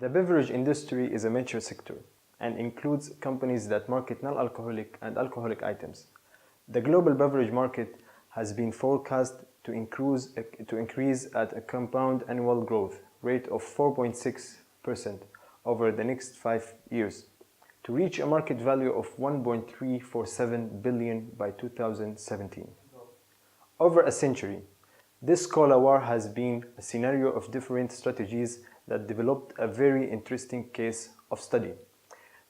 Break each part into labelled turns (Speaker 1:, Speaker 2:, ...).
Speaker 1: The beverage industry is a mature sector and includes companies that market non-alcoholic and alcoholic items. The global beverage market has been forecast to increase at a compound annual growth rate of 4.6% over the next 5 years, to reach a market value of 1.347 billion by 2017. Over a century, this cola war has been a scenario of different strategies that developed a very interesting case of study.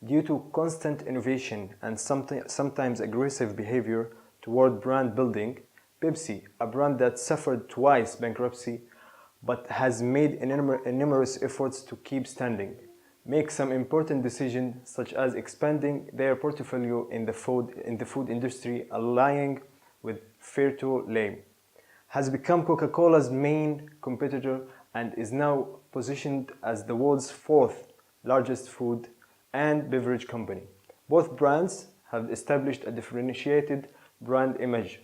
Speaker 1: Due to constant innovation and sometimes aggressive behavior toward brand building, Pepsi, a brand that suffered twice bankruptcy but has made numerous efforts to keep standing, make some important decisions such as expanding their portfolio in the food industry, allying with Frito-Lay, has become Coca-Cola's main competitor and is now positioned as the world's fourth largest food and beverage company. Both brands have established a differentiated brand image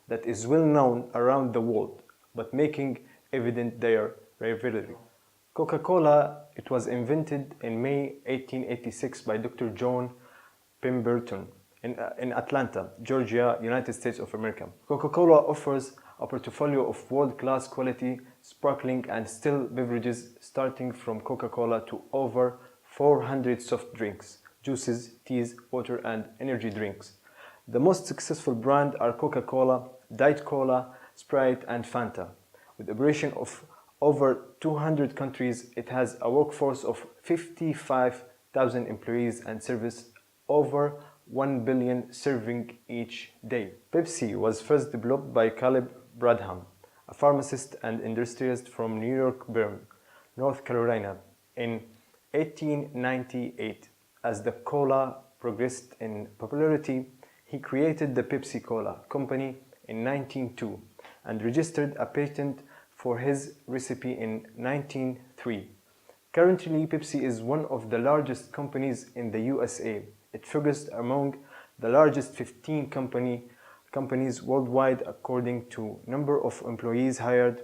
Speaker 1: that is well known around the world, but making evident their rivalry. Coca-Cola, it was invented in May 1886 by Dr. John Pemberton in Atlanta, Georgia, United States of America. Coca-Cola offers a portfolio of world-class quality sparkling and still beverages, starting from Coca-Cola to over 400 soft drinks, juices, teas, water, and energy drinks. The most successful brands are Coca-Cola, Diet Cola, Sprite, and Fanta. With operation of over 200 countries, it has a workforce of 55,000 employees and serves over 1 billion servings each day. Pepsi was first developed by Caleb Bradham, a pharmacist and industrialist from New York-Bern, North Carolina, in 1898. As the cola progressed in popularity, he created the Pepsi Cola Company in 1902 and registered a patent for his recipe in 1903. Currently, Pepsi is one of the largest companies in the USA. It figures among the largest 15 companies worldwide according to number of employees hired.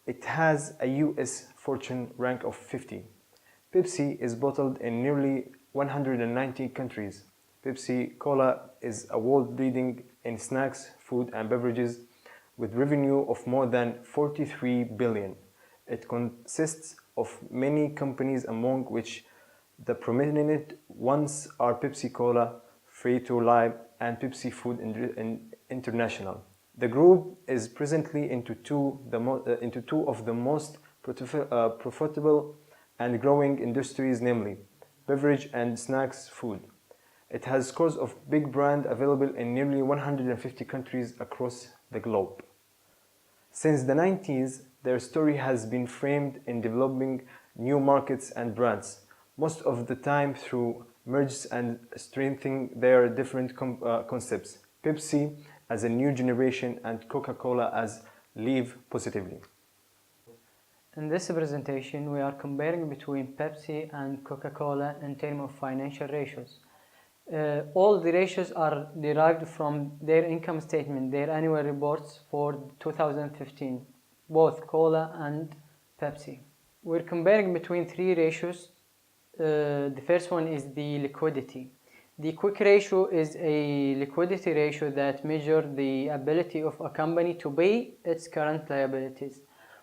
Speaker 1: It has a US Fortune rank of 50. Pepsi is bottled in nearly 190 countries. Pepsi Cola is a world leading in snacks, food and beverages with revenue of more than 43 billion. It consists of many companies, among which the prominent ones are Pepsi Cola, Frito-Lay, and Pepsi Food International. The group is presently into two of the most profitable and growing industries, namely beverage and snacks food. It has scores of big brands available in nearly 150 countries across the globe. Since the 90s, their story has been framed in developing new markets and brands, most of the time through mergers and strengthening their different concepts. Pepsi as a new generation and Coca-Cola as Live Positively.
Speaker 2: In this presentation, we are comparing between Pepsi and Coca-Cola in terms of financial ratios. All the ratios are derived from their income statement, their annual reports for 2015, both Cola and Pepsi. We're comparing between three ratios. The first one is the liquidity. The quick ratio is a liquidity ratio that measures the ability of a company to pay its current liabilities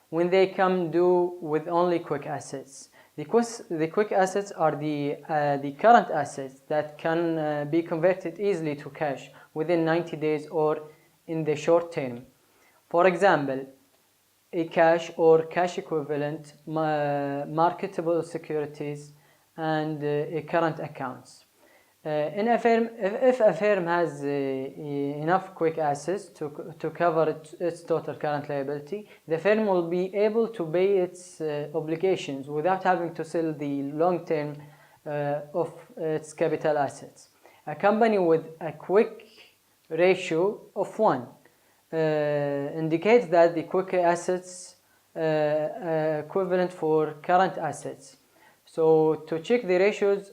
Speaker 2: when they come due with only quick assets. The quick assets are the current assets that can be converted easily to cash within 90 days or in the short term. For example, a cash or cash equivalent, marketable securities, and current accounts. If a firm has enough quick assets to cover its total current liability, the firm will be able to pay its obligations without having to sell the long term of its capital assets. A company with a quick ratio of 1 indicates that the quick assets equivalent for current assets. So to check the ratios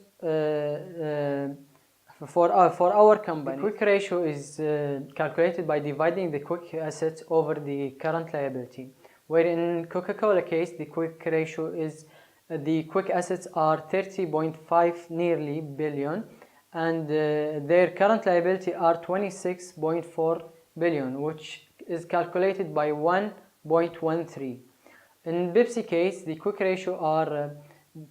Speaker 2: for our company, the quick ratio is calculated by dividing the quick assets over the current liability, where in Coca-Cola case the quick ratio is the quick assets are 30.5 nearly billion, and their current liability are 26.4 billion, which is calculated by 1.13. In Pepsi case, the quick ratio are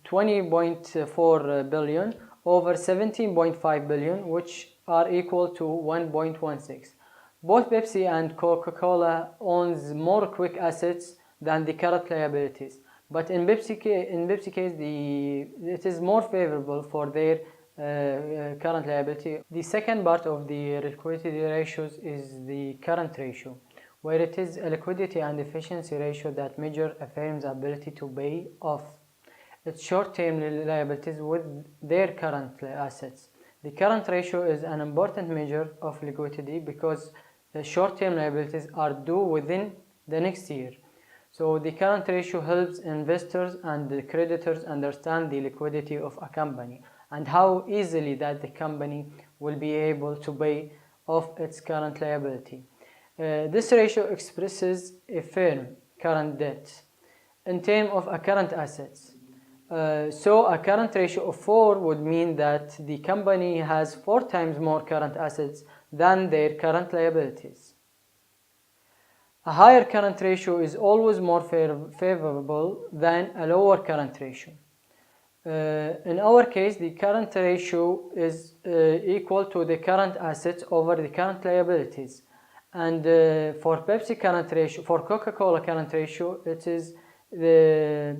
Speaker 2: 20.4 billion over 17.5 billion, which are equal to 1.16. Both Pepsi and Coca-Cola owns more quick assets than the current liabilities, but in Pepsi case, it is more favorable for their current liability. The second part of the liquidity ratios is the current ratio, where it is a liquidity and efficiency ratio that measure a firm's ability to pay off its short-term liabilities with their current assets. The current ratio is an important measure of liquidity because the short-term liabilities are due within the next year. So the current ratio helps investors and the creditors understand the liquidity of a company and how easily that the company will be able to pay off its current liability. This ratio expresses a firm current debt in terms of a current assets. So a current ratio of 4 would mean that the company has 4 times more current assets than their current liabilities. A higher current ratio is always more favorable than a lower current ratio. In our case, the current ratio is equal to the current assets over the current liabilities. And for Pepsi current ratio, for Coca-Cola current ratio, it is the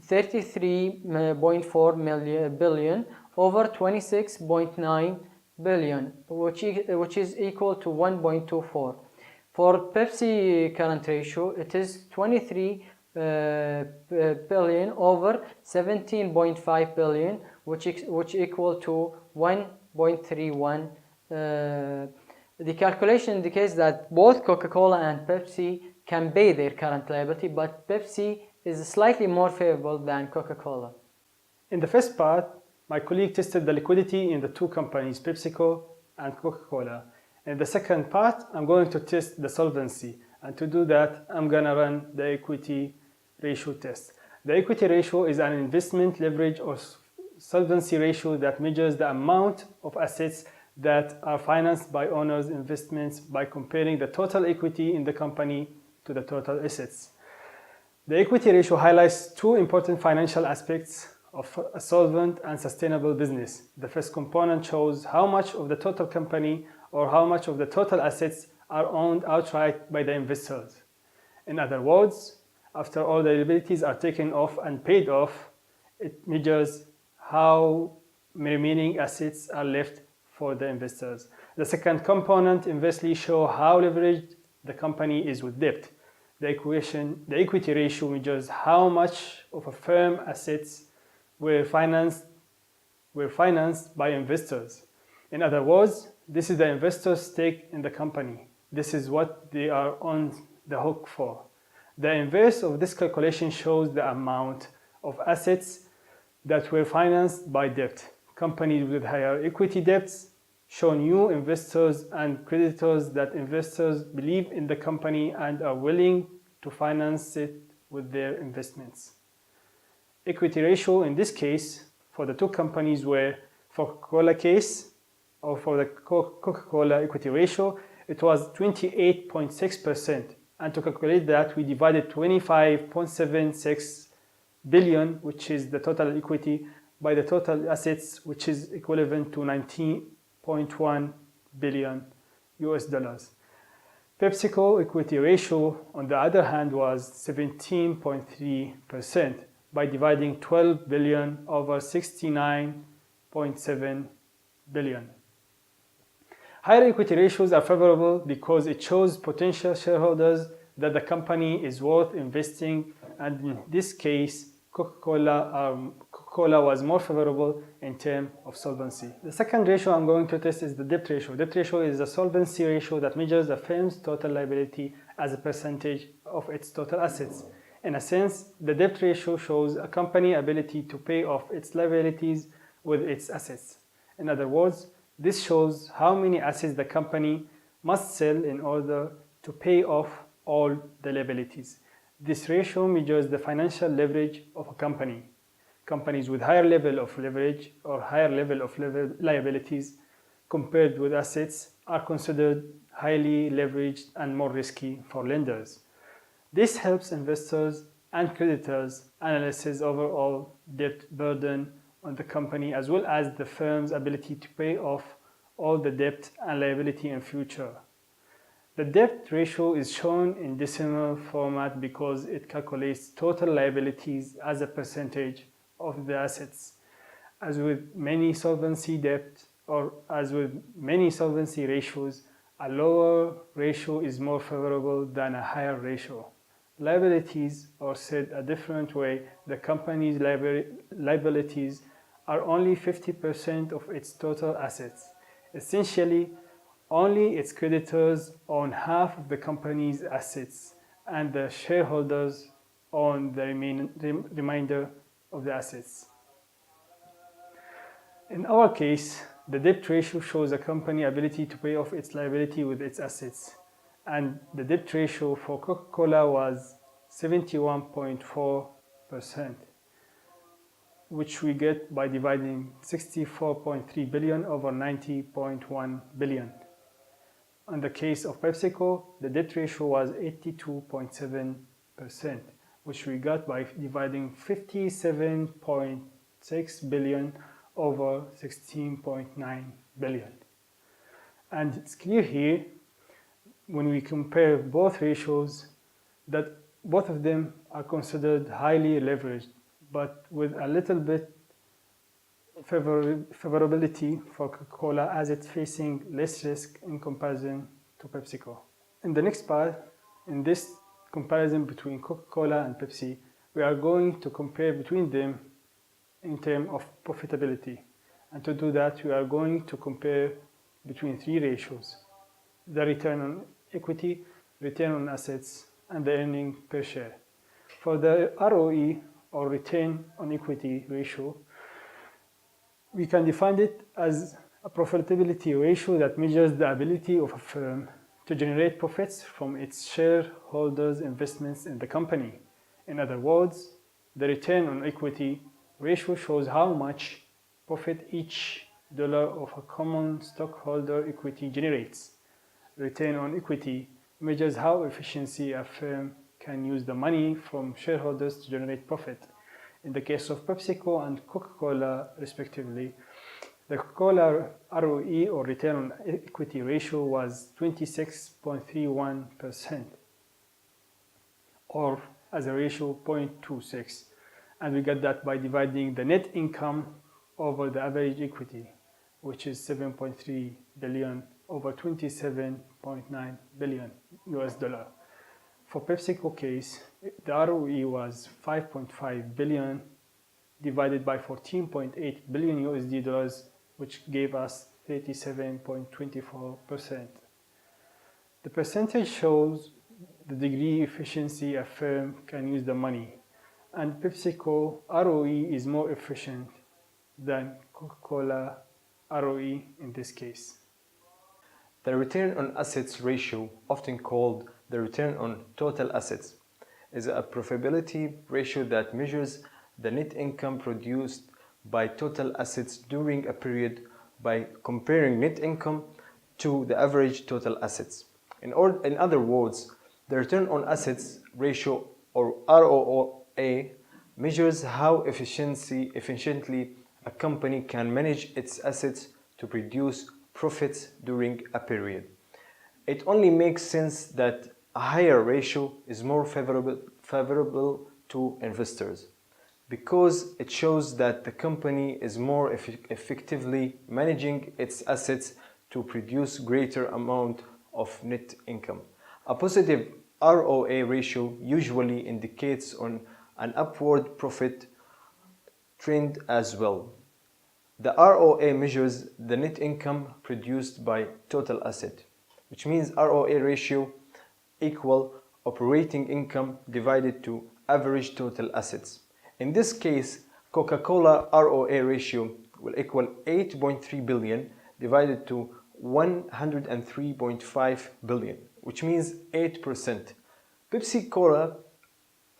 Speaker 2: 33.4 billion over 26.9 billion, which is equal to 1.24. For Pepsi current ratio, it is 23 billion over 17.5 billion, which equal to 1.31. The calculation indicates that both Coca-Cola and Pepsi can pay their current liability, but Pepsi is slightly more favorable than Coca-Cola.
Speaker 3: In the first part, my colleague tested the liquidity in the two companies, PepsiCo and Coca-Cola. In the second part, I'm going to test the solvency. And to do that, I'm going to run the equity ratio test. The equity ratio is an investment leverage or solvency ratio that measures the amount of assets that are financed by owners' investments by comparing the total equity in the company to the total assets. The equity ratio highlights two important financial aspects of a solvent and sustainable business. The first component shows how much of the total company or how much of the total assets are owned outright by the investors. In other words, after all the liabilities are taken off and paid off, it measures how remaining assets are left for the investors. The second component inversely shows how leveraged the company is with debt. The equity ratio measures how much of a firm assets were financed by investors. In other words, this is the investor's stake in the company. This is what they are on the hook for. The inverse of this calculation shows the amount of assets that were financed by debt. Companies with higher equity debts show new investors and creditors that investors believe in the company and are willing to finance it with their investments. Equity ratio in this case for the two companies were, for Coca-Cola case, or for the Coca-Cola equity ratio, it was 28.6%. And to calculate that, we divided 25.76 billion, which is the total equity, by the total assets, which is equivalent to 19.1 billion US dollars. PepsiCo equity ratio, on the other hand, was 17.3% by dividing 12 billion over 69.7 billion. Higher equity ratios are favorable because it shows potential shareholders that the company is worth investing, and in this case, Coca-Cola was more favorable in terms of solvency. The second ratio I'm going to test is the debt ratio. Debt ratio is a solvency ratio that measures a firm's total liability as a percentage of its total assets. In a sense, the debt ratio shows a company's ability to pay off its liabilities with its assets. In other words, this shows how many assets the company must sell in order to pay off all the liabilities. This ratio measures the financial leverage of a company. companies with higher level of leverage or higher level of liabilities compared with assets are considered highly leveraged and more risky for lenders. This helps investors and creditors analyze overall debt burden on the company as well as the firm's ability to pay off all the debt and liability in future. The debt ratio is shown in decimal format because it calculates total liabilities as a percentage of the assets. As with many solvency debt or as with many solvency ratios, a lower ratio is more favorable than a higher ratio. Liabilities, or said a different way, the company's liabilities are only 50% of its total assets. Essentially, only its creditors own half of the company's assets and the shareholders own the remainder of the assets. In our case, the debt ratio shows a company's ability to pay off its liability with its assets, and the debt ratio for Coca-Cola was 71.4%, which we get by dividing 64.3 billion over 90.1 billion. In the case of PepsiCo, the debt ratio was 82.7%, which we got by dividing 57.6 billion over 16.9 billion. And it's clear here, when we compare both ratios, that both of them are considered highly leveraged, but with a little bit favorability for Coca-Cola as it's facing less risk in comparison to PepsiCo. In the next part, in this comparison between Coca-Cola and Pepsi, we are going to compare between them in terms of profitability. And to do that, we are going to compare between three ratios: the return on equity, return on assets, and the earning per share. For the ROE, or return on equity ratio, we can define it as a profitability ratio that measures the ability of a firm to generate profits from its shareholders' investments in the company. In other words, the return on equity ratio shows how much profit each dollar of a common stockholder equity generates. Return on equity measures how efficiently a firm can use the money from shareholders to generate profit. In the case of PepsiCo and Coca-Cola, respectively, the Coca-Cola ROE, or return on equity ratio, was 26.31%, or as a ratio 0.26, and we get that by dividing the net income over the average equity, which is 7.3 billion over 27.9 billion US dollar. For PepsiCo case, the ROE was 5.5 billion divided by 14.8 billion USD dollars, which gave us 37.24%. The percentage shows the degree efficiency a firm can use the money, and PepsiCo ROE is more efficient than Coca-Cola ROE in this case.
Speaker 1: The return on assets ratio, often called the return on total assets, is a profitability ratio that measures the net income produced by total assets during a period by comparing net income to the average total assets. In other words, the return on assets ratio, or ROA, measures how efficiently a company can manage its assets to produce profits during a period. It only makes sense that a higher ratio is more favorable to investors, because it shows that the company is more effectively managing its assets to produce greater amount of net income. A positive ROA ratio usually indicates on an upward profit trend as well. The ROA measures the net income produced by total asset, which means ROA ratio equal operating income divided to average total assets. In this case, Coca-Cola ROA ratio will equal 8.3 billion divided to 103.5 billion, which means 8%. Pepsi-Cola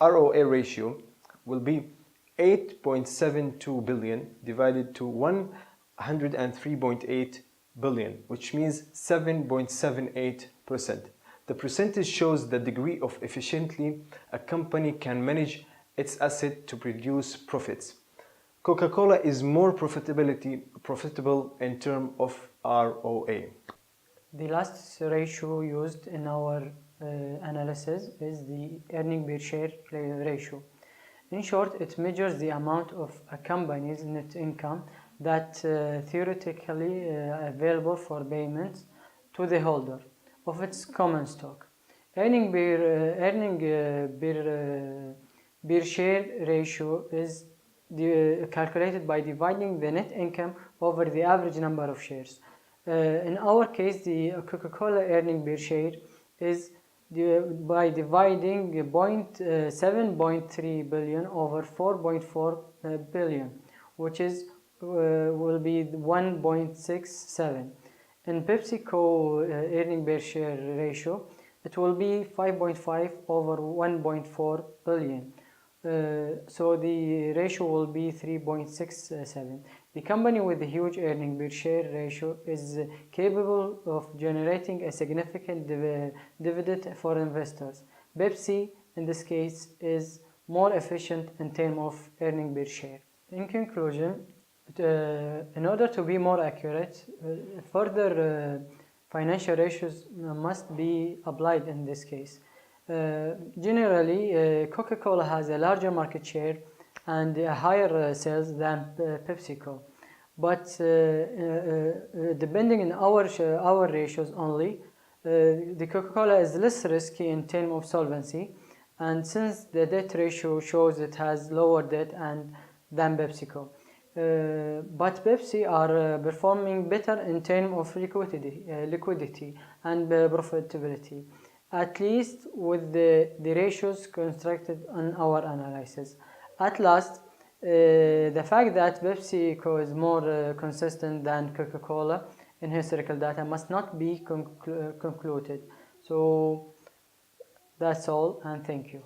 Speaker 1: ROA ratio will be 8.72 billion divided to 103.8 billion, which means 7.78%. The percentage shows the degree of efficiently a company can manage its asset to produce profits. Coca-Cola is more profitable in terms of ROA.
Speaker 2: The last ratio used in our analysis is the earning per share ratio. In short, it measures the amount of a company's net income that theoretically available for payments to the holder of its common stock. Earning per share ratio is calculated by dividing the net income over the average number of shares. In our case, the Coca-Cola earning per share is by dividing 7.3 billion over 4.4 billion, which is will be 1.67. In PepsiCo earning per share ratio, it will be 5.5 over 1.4 billion. So the ratio will be 3.67. The company with a huge earning per share ratio is capable of generating a significant dividend for investors. Pepsi, in this case, is more efficient in terms of earning per share. In conclusion, in order to be more accurate, further financial ratios must be applied in this case. Generally, Coca-Cola has a larger market share and higher sales than PepsiCo. But depending on our ratios only, the Coca-Cola is less risky in terms of solvency, and since the debt ratio shows it has lower debt than PepsiCo. But Pepsi are performing better in terms of liquidity and profitability, at least with the ratios constructed on our analysis. At last, the fact that PepsiCo is more consistent than Coca-Cola in historical data must not be concluded. So that's all, and thank you.